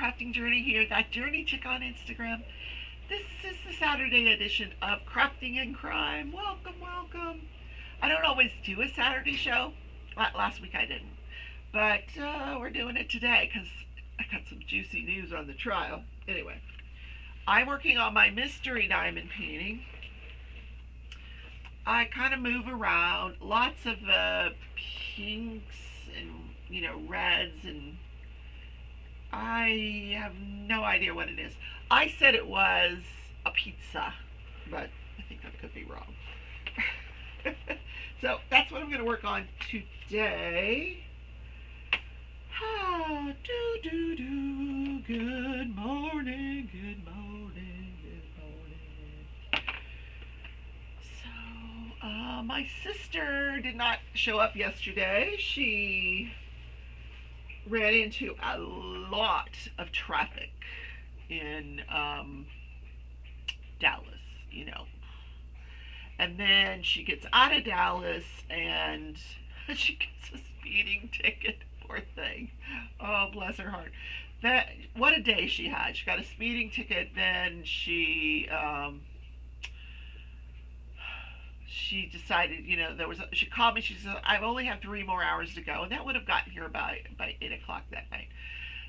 crafting journey here, that journey chick on Instagram. This is the Saturday edition of Crafting and Crime. Welcome, welcome. I don't always do a Saturday show. Last week I didn't, but we're doing it today because I got some juicy news on the trial. Anyway, I'm working on my mystery diamond painting. I kind of move around, lots of pinks and reds, and I have no idea what it is. I said it was a pizza, but I think that could be wrong. So that's what I'm going to work on today. Good morning, good morning, good morning. So, my sister did not show up yesterday. She ran into a lot of traffic in Dallas, And then she gets out of Dallas and she gets a speeding ticket. Poor thing. Oh, bless her heart. What a day she had. She got a speeding ticket. Then she decided, she called me. She said, "I only have 3 more hours to go," and that would have gotten here by 8 o'clock that night.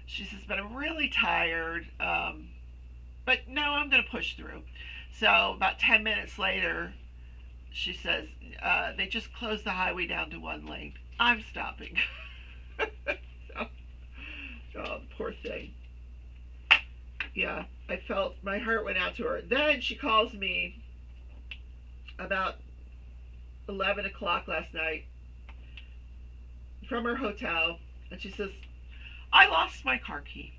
She says, "But I'm really tired. But no, I'm going to push through." So about 10 minutes later, she says, "They just closed the highway down to 1 lane. I'm stopping." Oh, poor thing. Yeah, I felt my heart went out to her. Then she calls me about 11 o'clock last night from her hotel, and she says, "I lost my car key."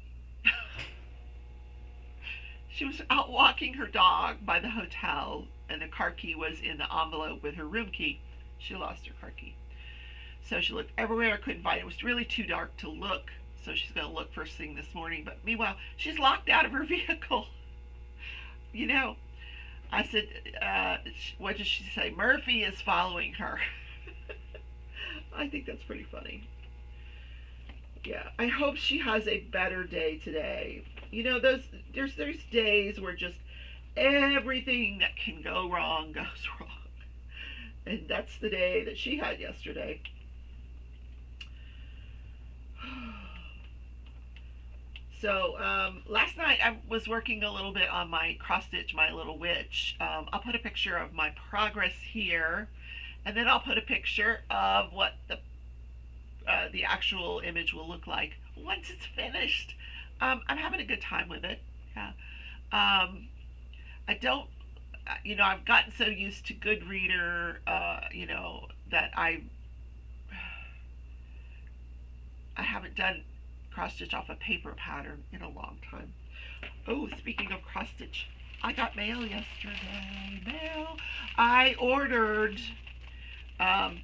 She was out walking her dog by the hotel, and the car key was in the envelope with her room key. She lost her car key. So she looked everywhere, couldn't find it. It was really too dark to look, so she's going to look first thing this morning. But meanwhile, she's locked out of her vehicle. I said, what did she say? Murphy is following her. I think that's pretty funny. Yeah, I hope she has a better day today. There's days where just everything that can go wrong goes wrong. And that's the day that she had yesterday. So last night I was working a little bit on my cross stitch, my little witch. I'll put a picture of my progress here, and then I'll put a picture of what the actual image will look like once it's finished. I'm having a good time with it. Yeah. I don't, I've gotten so used to Goodreader, that I haven't done cross stitch off a paper pattern in a long time. Oh, speaking of cross stitch, I got mail yesterday. I ordered, I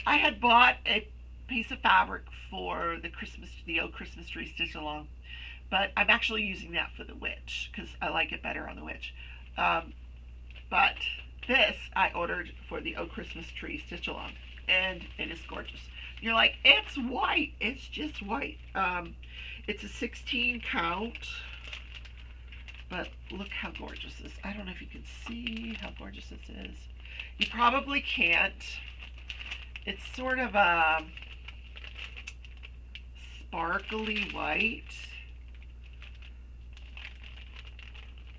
had bought a piece of fabric for the old Christmas tree stitch along, but I'm actually using that for the witch because I like it better on the witch. But this I ordered for the old Christmas tree stitch along, and it is gorgeous. You're like, it's white. It's just white. It's a 16 count, but look how gorgeous this is. I don't know if you can see how gorgeous this is. You probably can't. It's sort of a sparkly white.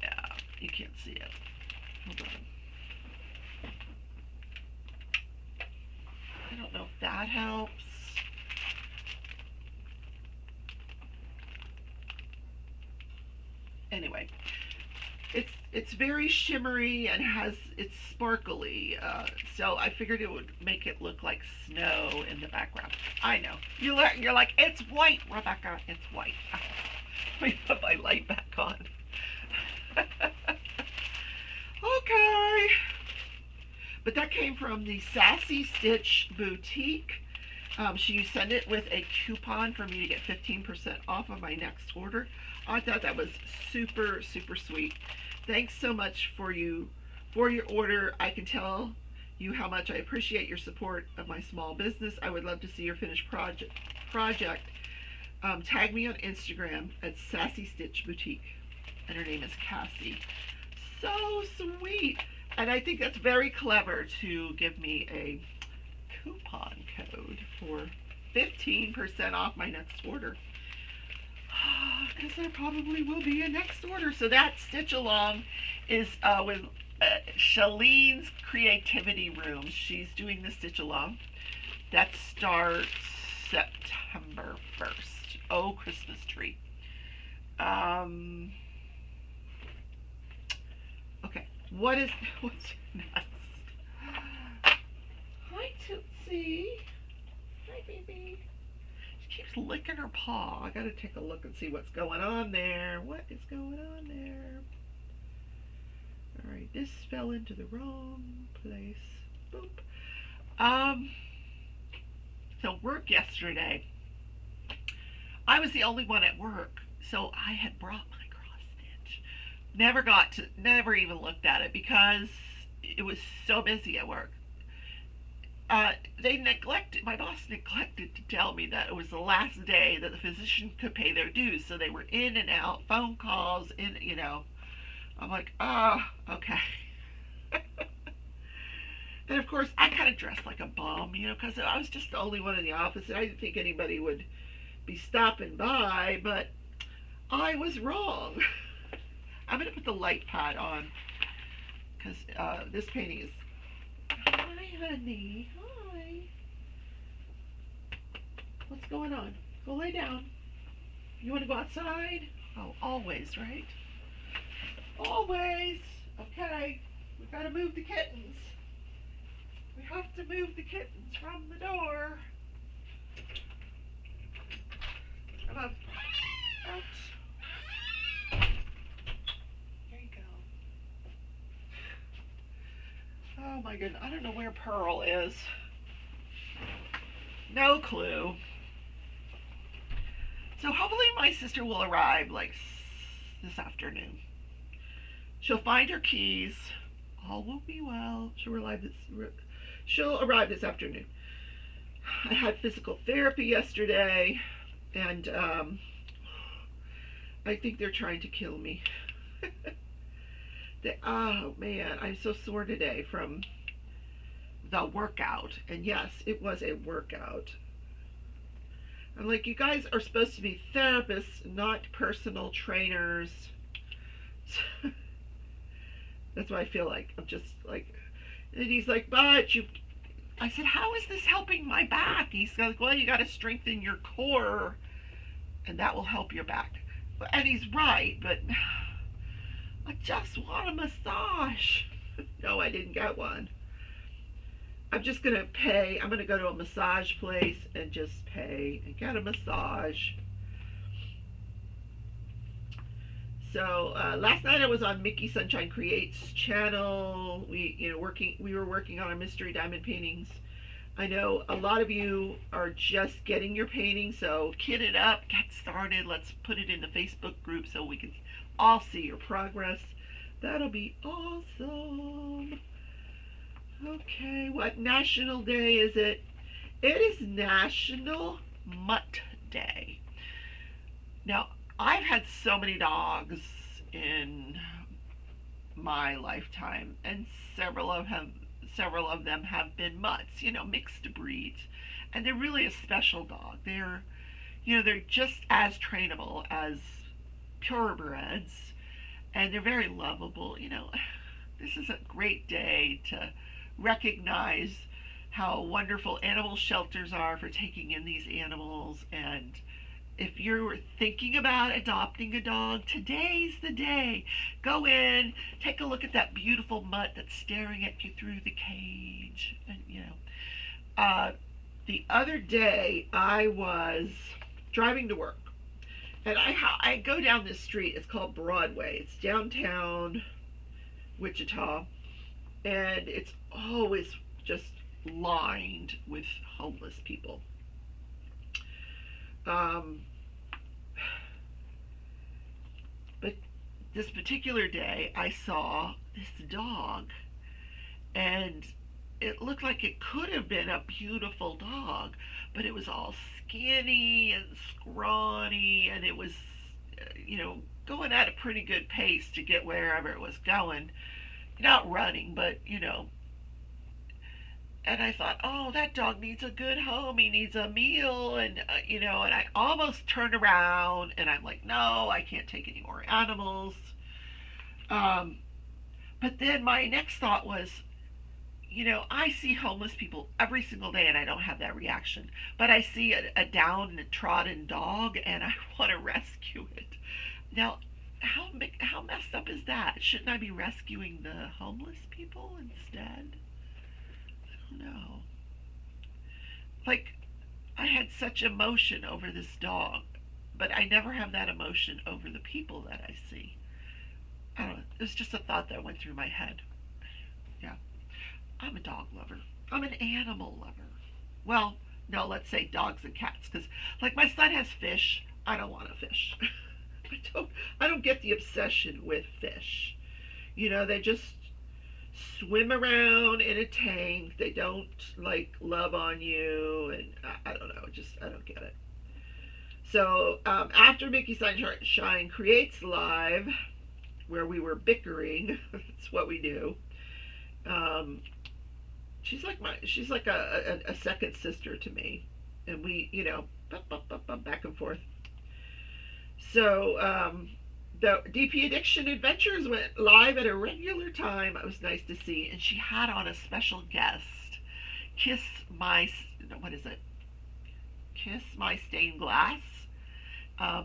Yeah, you can't see it. Hold on. I don't know if that helps. Anyway, it's very shimmery and it's sparkly, so I figured it would make it look like snow in the background. I know. You're like, it's white, Rebecca. It's white. Let me put my light back on. Okay. But that came from the Sassy Stitch Boutique. She sent it with a coupon for me to get 15% off of my next order. I thought that was super, super sweet. Thanks so much for your order. I can tell you how much I appreciate your support of my small business. I would love to see your finished project Tag me on Instagram at Sassy Stitch Boutique, and her name is Cassie. So sweet, and I think that's very clever to give me a coupon code for 15% off my next order, because there probably will be a next order. So that stitch along is with Shalene's Creativity Room. She's doing the stitch along. That starts September 1st. Oh, Christmas tree. Okay, what's next? Hi, Tootsie. Hi, baby. She keeps licking her paw. I gotta take a look and see what's going on there. What is going on there? Alright, this fell into the wrong place. Boop. So work yesterday. I was the only one at work, so I had brought my cross stitch. Never even looked at it because it was so busy at work. My boss neglected to tell me that it was the last day that the physician could pay their dues, so they were in and out, phone calls, I'm like, okay. And of course, I kind of dressed like a bum, because I was just the only one in the office, and I didn't think anybody would be stopping by, but I was wrong. I'm going to put the light pad on, because this painting is... Hi, honey. Hi. What's going on? Go lay down. You want to go outside? Oh, always, right? Always. Okay. We've got to move the kittens. We have to move the kittens from the door. Come on. Out. There you go. Oh my goodness. I don't know where Pearl is. No clue. So hopefully my sister will arrive like this afternoon. She'll find her keys. All will be well. She'll arrive this afternoon. I had physical therapy yesterday, and I think they're trying to kill me. Oh man, I'm so sore today from the workout. And yes, it was a workout. I'm like, you guys are supposed to be therapists, not personal trainers. That's why I feel like I'm just like, and he's like, but you, I said, how is this helping my back? He's like, well, you got to strengthen your core, and that will help your back. And he's right, but I just want a massage. No, I didn't get one. I'm just going to pay. I'm going to go to a massage place and just pay and get a massage. So last night I was on Mickey Sunshine Creates channel. We were working on our mystery diamond paintings. I know a lot of you are just getting your painting, so kit it up, get started. Let's put it in the Facebook group so we can all see your progress. That'll be awesome. Okay, what national day is it? It is National Mutt Day. Now, I've had so many dogs in my lifetime, and several of them have been mutts, mixed breeds, and they're really a special dog. They're just as trainable as purebreds, and they're very lovable. This is a great day to recognize how wonderful animal shelters are for taking in these animals. And if you're thinking about adopting a dog, today's the day. Go in, take a look at that beautiful mutt that's staring at you through the cage. And the other day I was driving to work, and I go down this street. It's called Broadway. It's downtown Wichita, and it's always just lined with homeless people. But this particular day I saw this dog, and it looked like it could have been a beautiful dog, but it was all skinny and scrawny, and it was, going at a pretty good pace to get wherever it was going. Not running, but, and I thought, oh, that dog needs a good home. He needs a meal. And, and I almost turned around and I'm like, no, I can't take any more animals. Um, but then my next thought was, I see homeless people every single day and I don't have that reaction. But I see a downtrodden dog and I want to rescue it. Now, how messed up is that? Shouldn't I be rescuing the homeless people instead? I don't know. Like, I had such emotion over this dog, but I never have that emotion over the people that I see. I don't know. It was just a thought that went through my head. Yeah. I'm a dog lover. I'm an animal lover. Well, no, let's say dogs and cats, because like my son has fish. I don't want a fish. I don't get the obsession with fish. They just swim around in a tank. They don't like love on you, and I don't know. I don't get it. So after Mickey Sunshine Creates Live, where we were bickering, that's what we do. She's like a second sister to me, and we back and forth. So the DP Addiction Adventures went live at a regular time. It was nice to see, and she had on a special guest, Kiss My what is it? Kiss My Stained Glass.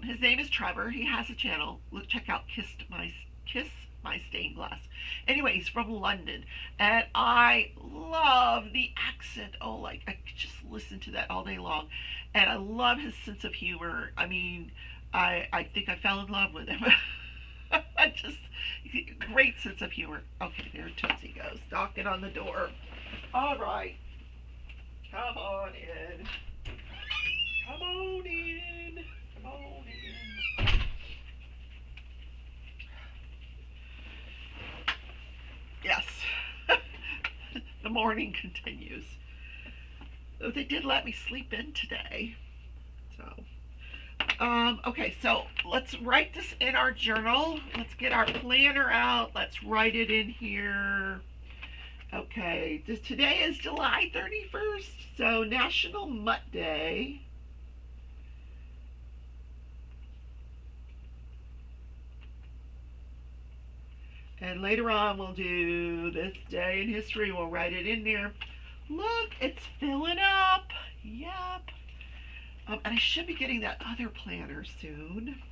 His name is Trevor. He has a channel. Look, check out Kiss My Stained Glass. Anyway, he's from London, and I love the accent. Oh, like I could just listen to that all day long, and I love his sense of humor. I mean, I think I fell in love with him. Just great sense of humor. Okay, there Tootsie goes, knocking on the door. All right, come on in. Come on in. Come on in. Yes, the morning continues. Though they did let me sleep in today, so. Okay, so let's write this in our journal. Let's get our planner out. Let's write it in here. Okay, today is July 31st, so National Mutt Day. And later on we'll do this day in history. We'll write it in there. Look, it's filling up. Yep. And I should be getting that other planner soon.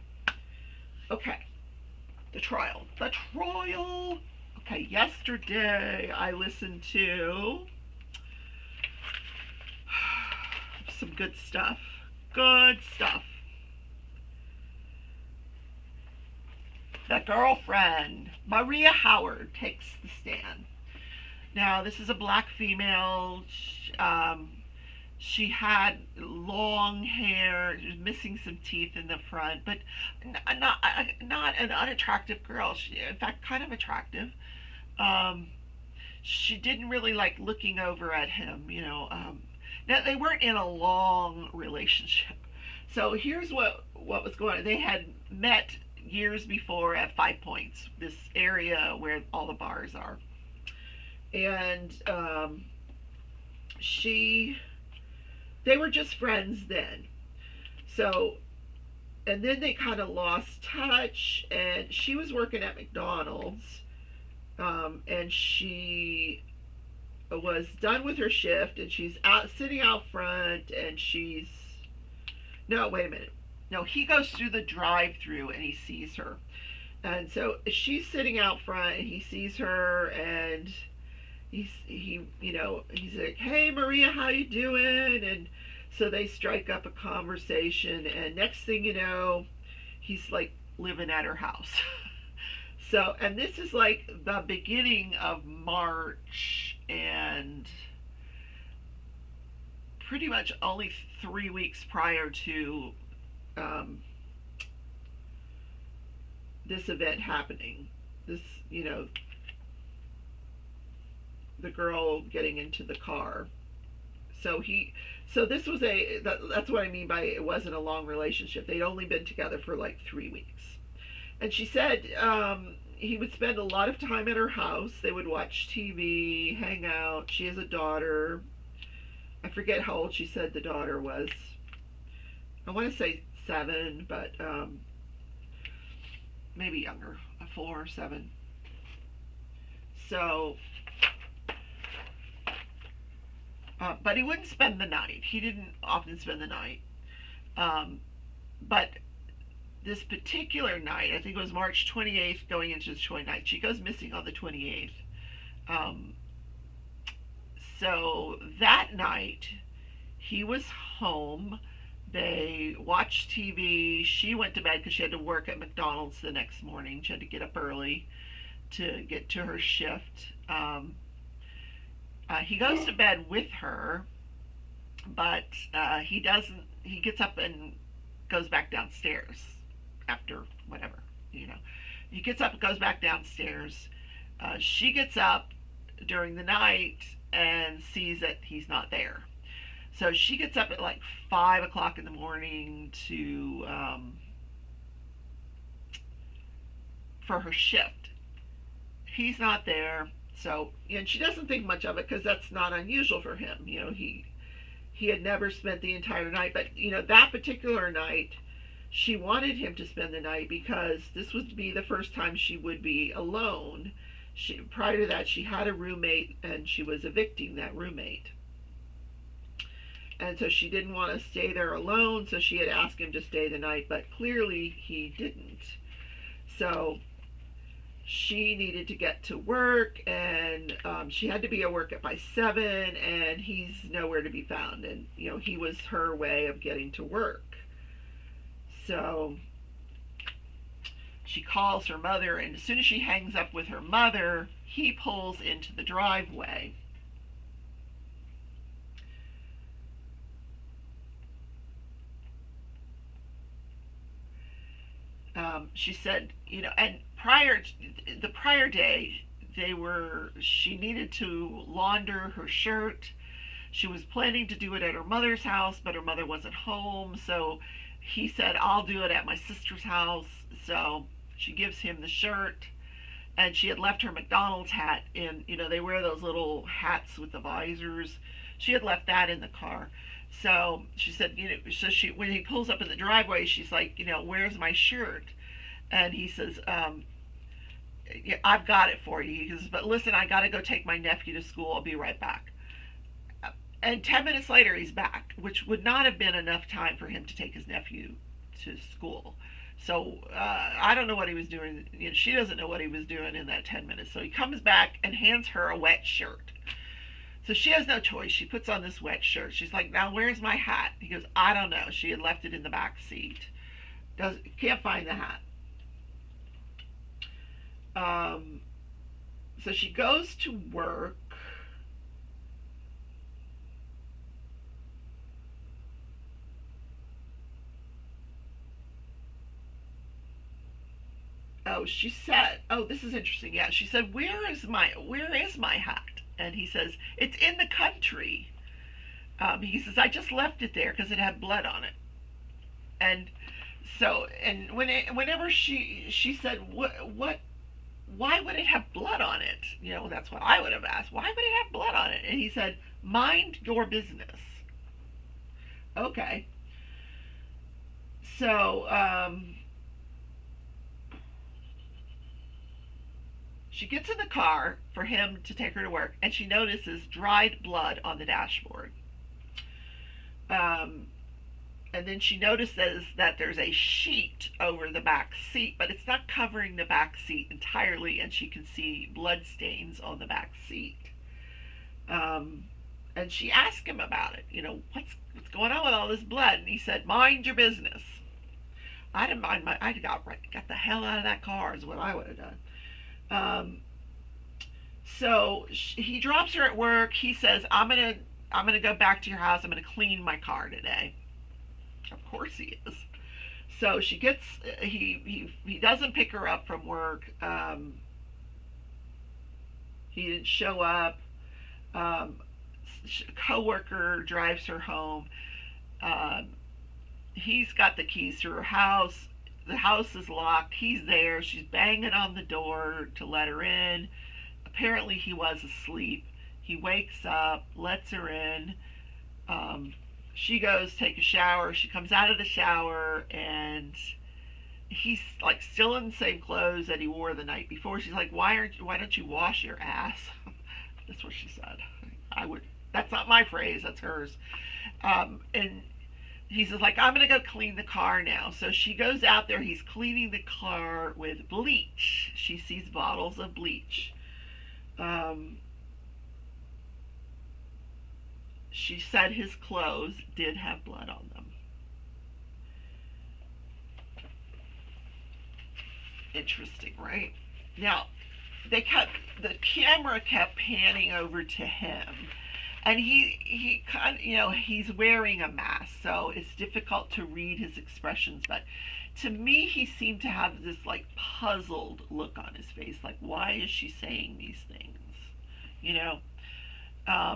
Okay. The trial. Okay, yesterday I listened to some good stuff. Good stuff. The Girlfriend. Maria Howard takes the stand. Now, this is a black female. She had long hair, missing some teeth in the front, but not an unattractive girl. She, in fact, kind of attractive. She didn't really like looking over at him, Now, they weren't in a long relationship. So here's what was going on. They had met years before at 5 Points, this area where all the bars are. And they were just friends then. So, and then they kind of lost touch, and she was working at McDonald's, and she was done with her shift, and she's sitting out front, and no, wait a minute. No, he goes through the drive-through and he sees her. And so she's sitting out front and he sees her, and he's like, "Hey Maria, how you doing?" And so they strike up a conversation, and next thing you know, he's like living at her house. So, and this is like the beginning of March, and pretty much only 3 weeks prior to this event happening. This, the girl getting into the car. So So this was that's what I mean by it wasn't a long relationship. They'd only been together for like 3 weeks. And she said he would spend a lot of time at her house. They would watch TV, hang out. She has a daughter. I forget how old she said the daughter was. I want to say 7, but maybe younger, 4 or 7. So, but he wouldn't spend the night. He didn't often spend the night. But this particular night, I think it was March 28th going into the 29th, she goes missing on the 28th. So that night, he was home. They watched TV. She went to bed because she had to work at McDonald's the next morning. She had to get up early to get to her shift. He goes to bed with her, but he doesn't. He gets up and goes back downstairs after whatever, you know. He gets up and goes back downstairs. She gets up during the night and sees that he's not there. So she gets up at like 5 o'clock in the morning to for her shift. He's not there, so and she doesn't think much of it because that's not unusual for him. You know, he had never spent the entire night, but you know that particular night, she wanted him to spend the night because this would be the first time she would be alone. Prior to that, she had a roommate and she was evicting that roommate. And so she didn't want to stay there alone, so she had asked him to stay the night, but clearly he didn't. So she needed to get to work, and she had to be at work by 7, and he's nowhere to be found. And, you know, he was her way of getting to work. So she calls her mother, and as soon as she hangs up with her mother, he pulls into the driveway. She said, you know, and the prior day, she needed to launder her shirt. She was planning to do it at her mother's house, but her mother wasn't home, so he said, I'll do it at my sister's house. So she gives him the shirt, and she had left her McDonald's hat in, you know, they wear those little hats with the visors. She had left that in the car. So she said, you know, so when he pulls up in the driveway, she's like, you know, where's my shirt? And he says, yeah, I've got it for you. He says, but listen, I got to go take my nephew to school. I'll be right back. And 10 minutes later, he's back, which would not have been enough time for him to take his nephew to school. So I don't know what he was doing. You know, she doesn't know what he was doing in that 10 minutes. So he comes back and hands her a wet shirt. So she has no choice. She puts on this wet shirt. She's like, now where's my hat? He goes, I don't know. She had left it in the back seat. Can't find the hat. So she goes to work. Oh, she said, oh, this is interesting. Yeah, she said, where is my hat? And he says, it's in the country. He says, I just left it there because it had blood on it. And so, and whenever she said, why would it have blood on it? You know, that's what I would have asked. Why would it have blood on it? And he said, mind your business. Okay. So, she gets in the car for him to take her to work, and she notices dried blood on the dashboard. And then she notices that there's a sheet over the back seat, but it's not covering the back seat entirely, and she can see blood stains on the back seat. And she asked him about it. You know, what's going on with all this blood? And he said, mind your business. I didn't mind I got the hell out of that car is what I would have done. So he drops her at work. He says, I'm gonna go back to your house. I'm gonna clean my car today. Of course he is. So she gets he doesn't pick her up from work. He didn't show up. coworker drives her home. Um, he's got the keys to her house. The house is locked. He's there. She's banging on the door to let her in. Apparently, he was asleep. He wakes up, lets her in. Um, she goes take a shower. She comes out of the shower, and he's like still in the same clothes that he wore the night before. She's like, Why don't you wash your ass?" That's what she said. I would. That's not my phrase. That's hers. And he says, like, "I'm gonna go clean the car now." So she goes out there. He's cleaning the car with bleach. She sees bottles of bleach. Um, she said his clothes did have blood on them. Interesting, right? Now, the camera kept panning over to him, and he kind of, he's wearing a mask, so it's difficult to read his expressions, but to me he seemed to have this like puzzled look on his face, like, why is she saying these things, you know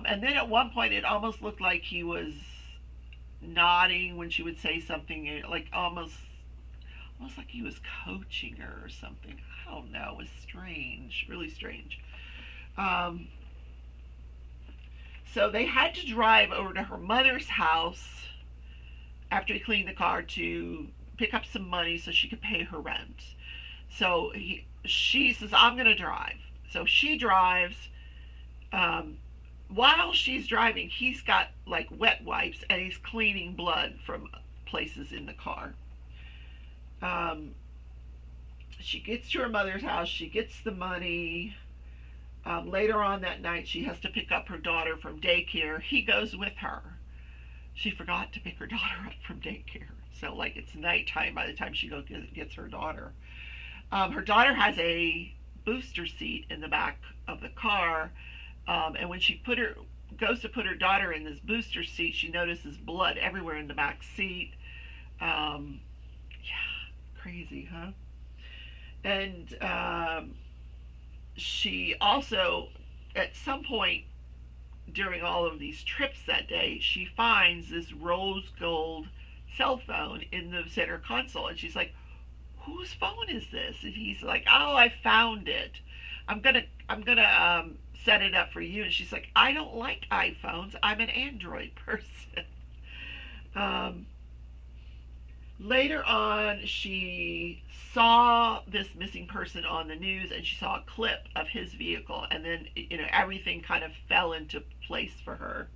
and then at one point it almost looked like he was nodding when she would say something, like almost like he was coaching her or something. I don't know. It was strange, really strange. Um, so they had to drive over to her mother's house after he cleaned the car to pick up some money so she could pay her rent. So she says, "I'm going to drive." So she drives. While she's driving, he's got like wet wipes and he's cleaning blood from places in the car. Um, she gets to her mother's house. She gets the money. Later on that night, she has to pick up her daughter from daycare. He goes with her. She forgot to pick her daughter up from daycare. So, like, it's nighttime by the time she gets her daughter. Her daughter has a booster seat in the back of the car. And when she goes to put her daughter in this booster seat, she notices blood everywhere in the back seat. Yeah, crazy, huh? And she also, at some point during all of these trips that day, she finds this rose gold cell phone in the center console, and she's like, "Whose phone is this?" And he's like, "Oh, I found it. I'm gonna set it up for you." And she's like, "I don't like iPhones. I'm an Android person." um, Later on, she saw this missing person on the news, and she saw a clip of his vehicle, and then everything kind of fell into place for her.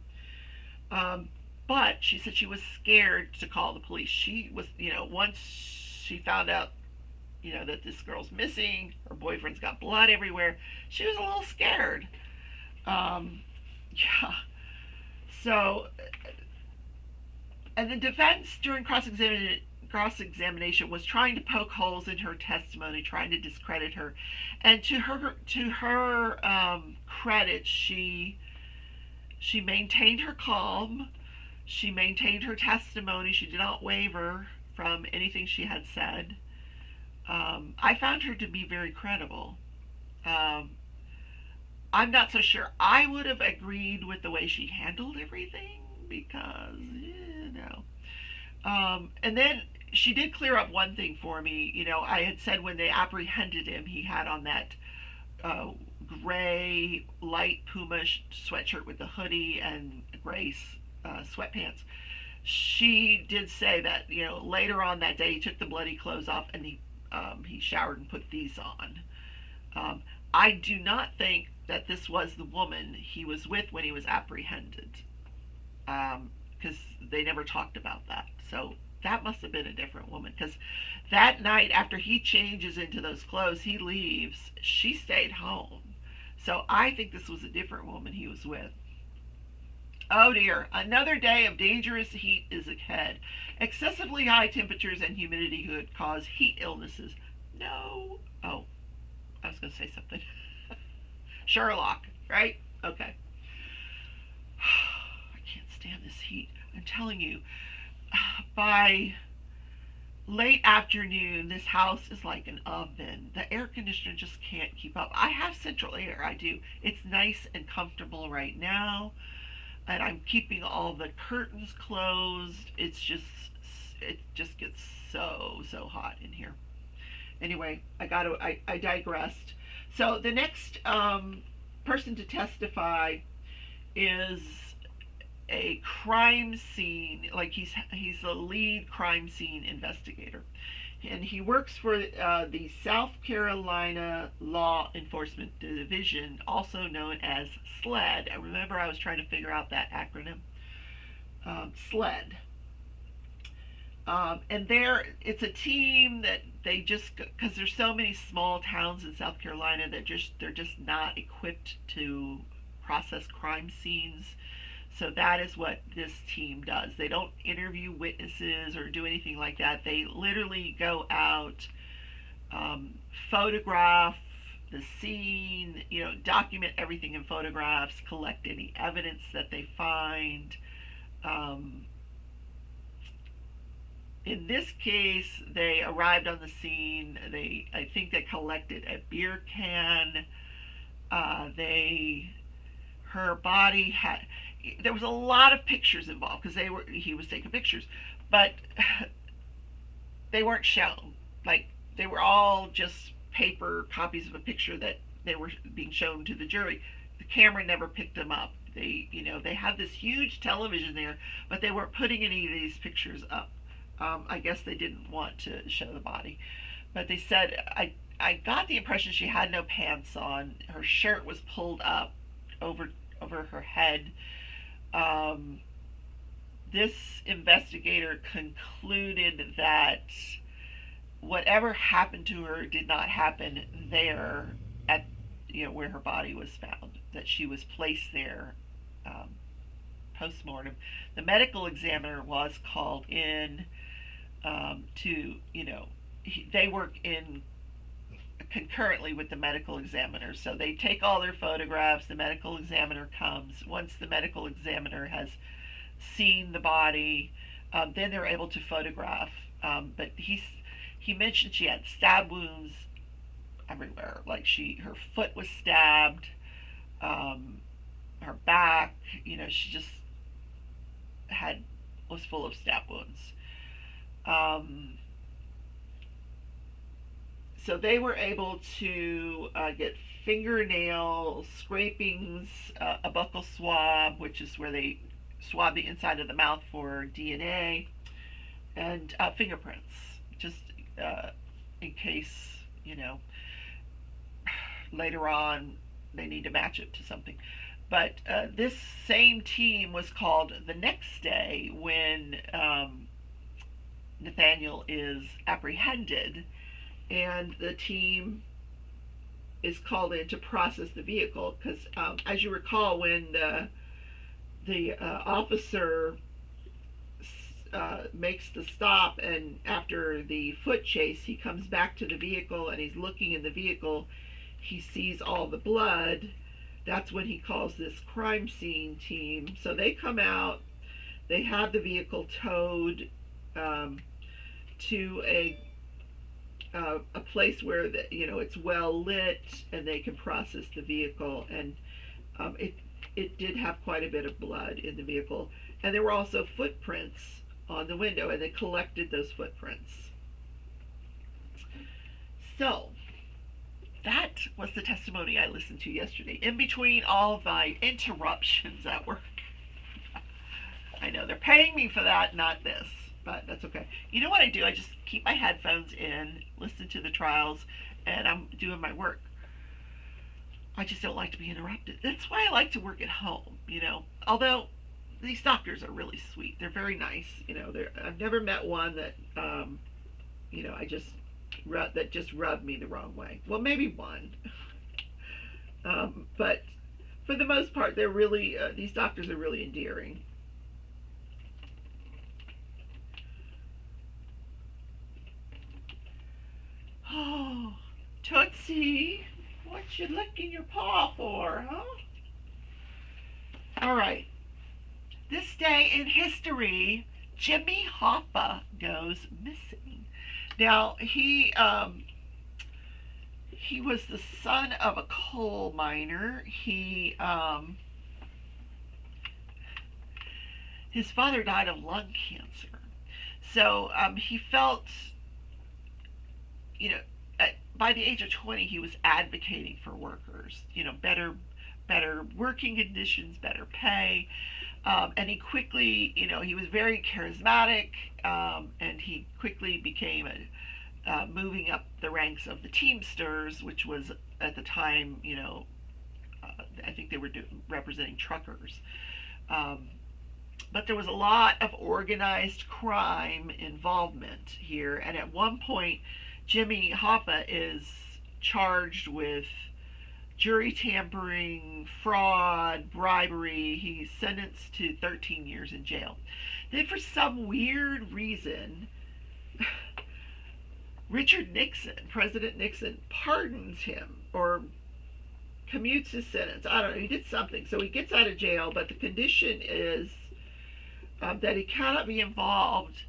Um, but she said she was scared to call the police. She was, once she found out, that this girl's missing, her boyfriend's got blood everywhere, she was a little scared. Yeah. So, and the defense during cross-examination was trying to poke holes in her testimony, trying to discredit her. And to her credit, she maintained her calm. She maintained her testimony. She did not waver from anything she had said. I found her to be very credible. Um, I'm not so sure I would have agreed with the way she handled everything because, and then she did clear up one thing for me. I had said when they apprehended him, he had on that uh, gray light Puma sweatshirt with the hoodie and gray sweatpants. She did say that later on that day he took the bloody clothes off and he showered and put these on. Um, I do not think that this was the woman he was with when he was apprehended, because they never talked about that. So that must have been a different woman, because that night after he changes into those clothes, he leaves. She stayed home. So I think this was a different woman he was with. Oh dear, another day of dangerous heat is ahead. Excessively high temperatures and humidity could cause heat illnesses. No. Oh, I was going to say something. Sherlock, right? Okay. I can't stand this heat. I'm telling you, by late afternoon, this house is like an oven. The air conditioner just can't keep up. I have central air. I do. It's nice and comfortable right now. and I'm keeping all the curtains closed. It just gets so hot in here. Anyway, I digressed. So the next person to testify is a crime scene, like he's a lead crime scene investigator, and he works for the South Carolina Law Enforcement Division, also known as SLED. I remember I was trying to figure out that acronym. SLED. And it's a team that they just, because there's so many small towns in South Carolina that they're just not equipped to process crime scenes. So that is what this team does. They don't interview witnesses or do anything like that. They literally go out, photograph the scene, document everything in photographs, collect any evidence that they find. In this case, they arrived on the scene. I think they collected a beer can. Her body had. There was a lot of pictures involved because he was taking pictures, but they weren't shown. Like, they were all just paper copies of a picture that they were being shown to the jury. The camera never picked them up. They had this huge television there, but they weren't putting any of these pictures up. I guess they didn't want to show the body, but they said I got the impression she had no pants on. Her shirt was pulled up over her head. This investigator concluded that whatever happened to her did not happen there at where her body was found. That she was placed there post-mortem. The medical examiner was called in they work in concurrently with the medical examiner. So they take all their photographs, the medical examiner comes. Once the medical examiner has seen the body, then they're able to photograph. But he mentioned she had stab wounds everywhere. Like her foot was stabbed, her back, she just was full of stab wounds. So they were able to get fingernail scrapings, a buccal swab, which is where they swab the inside of the mouth for DNA, and fingerprints, just in case, later on they need to match it to something. But this same team was called the next day when Nathaniel is apprehended, and the team is called in to process the vehicle because, as you recall, when the officer makes the stop, and after the foot chase, he comes back to the vehicle and he's looking in the vehicle, he sees all the blood. That's when he calls this crime scene team. So they come out, they have the vehicle towed to a place where it's well lit and they can process the vehicle, and it did have quite a bit of blood in the vehicle, and there were also footprints on the window, and they collected those footprints. So that was the testimony I listened to yesterday, in between all of my interruptions at work. I know they're paying me for that, not this, but that's okay. You know what I do? I just keep my headphones in, listen to the trials, and I'm doing my work. I just don't like to be interrupted. That's why I like to work at home, Although these doctors are really sweet. They're very nice, I've never met one that, that just rubbed me the wrong way. Well, maybe one. But for the most part, they're really, these doctors are really endearing. Oh, Tootsie, what you licking your paw for, huh? All right. This day in history, Jimmy Hoppa goes missing. Now, he was the son of a coal miner. his father died of lung cancer. So he felt, you know, by the age of 20, he was advocating for workers, better working conditions, better pay. And he quickly, he was very charismatic, and he quickly became moving up the ranks of the Teamsters, which was at the time, I think they were representing truckers. But there was a lot of organized crime involvement here, and at one point, Jimmy Hoppa is charged with jury tampering, fraud, bribery. He's sentenced to 13 years in jail. Then, for some weird reason, President Nixon, pardons him or commutes his sentence. I don't know. He did something. So he gets out of jail, but the condition is that he cannot be involved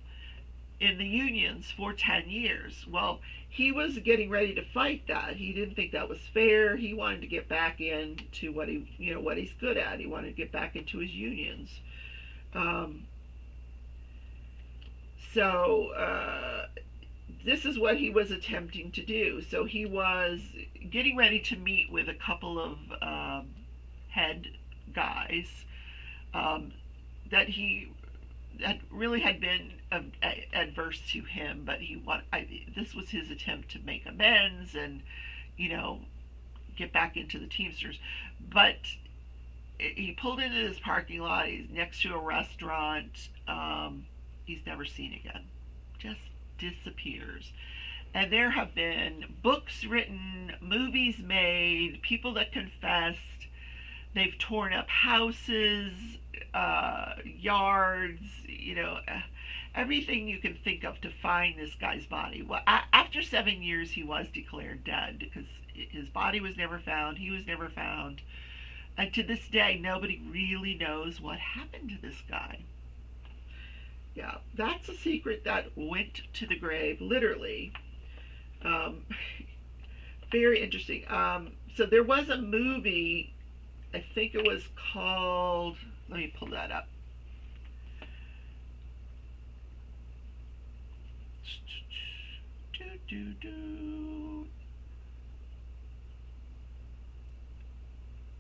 in the unions for 10 years. Well, he was getting ready to fight that. He didn't think that was fair. He wanted to get back into what he's good at. He wanted to get back into his unions. This is what he was attempting to do. So he was getting ready to meet with a couple of head guys that really had been adverse to him, but this was his attempt to make amends and get back into the Teamsters. But he pulled into this parking lot. He's next to a restaurant. He's never seen again. Just disappears. And there have been books written, movies made, people that confessed. They've torn up houses, yards, everything you can think of to find this guy's body. Well, after 7 years, he was declared dead because his body was never found. He was never found. And to this day, nobody really knows what happened to this guy. Yeah, that's a secret that went to the grave, literally. Very interesting. So there was a movie, I think it was called, let me pull that up.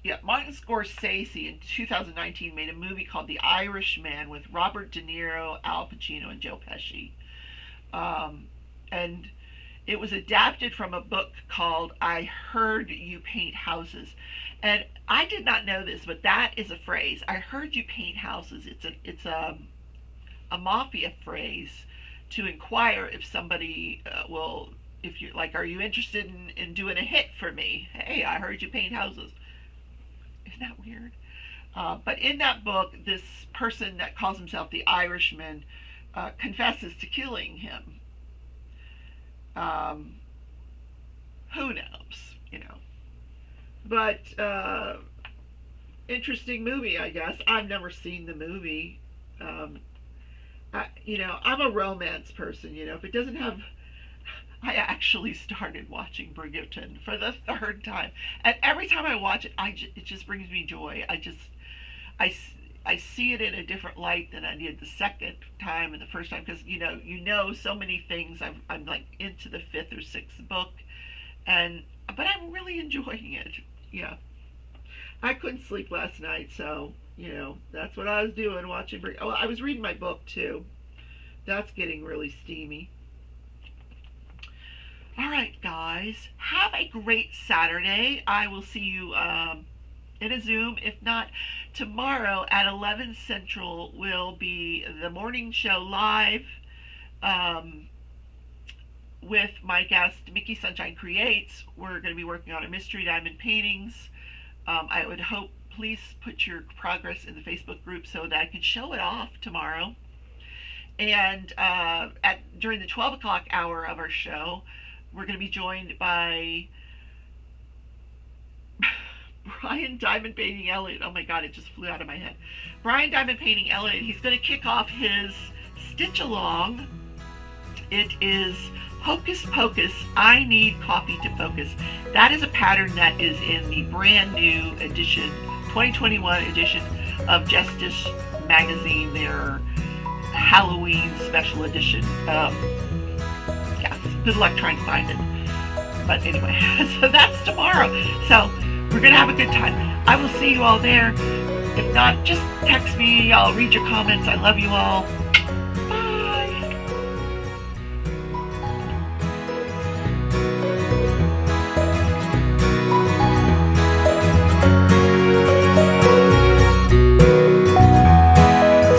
Yeah, Martin Scorsese in 2019 made a movie called The Irishman with Robert De Niro, Al Pacino, and Joe Pesci. And it was adapted from a book called I Heard You Paint Houses. And I did not know this, but that is a phrase. I heard you paint houses. It's a mafia phrase to inquire if somebody if you are you interested in doing a hit for me? Hey, I heard you paint houses. Isn't that weird? But in that book, this person that calls himself the Irishman confesses to killing him. Who knows, But interesting movie, I guess. I've never seen the movie. I'm a romance person. If it doesn't have, I actually started watching Bridgerton for the third time, and every time I watch it, it just brings me joy. I see it in a different light than I did the second time and the first time, because so many things. I'm like into the fifth or sixth book, but I'm really enjoying it. Yeah, I couldn't sleep last night, so that's what I was doing, watching. Oh, I was reading my book too. That's getting really steamy. All right, guys, have a great Saturday. I will see you in a Zoom. If not, tomorrow at 11 Central will be the morning show live with my guest, Mickey Sunshine Creates. We're going to be working on a mystery diamond paintings. I would hope, please put your progress in the Facebook group so that I can show it off tomorrow. And during the 12 o'clock hour of our show, we're going to be joined by Brian Diamond Painting Elliott. Oh my God, it just flew out of my head. Brian Diamond Painting Elliott. He's going to kick off his stitch along. It is Hocus Pocus, I Need Coffee to Focus. That is a pattern that is in the brand new edition, 2021 edition of Justice magazine, their Halloween special edition. Yeah, good luck trying to find it. But anyway, so that's tomorrow. So we're going to have a good time. I will see you all there. If not, just text me. I'll read your comments. I love you all.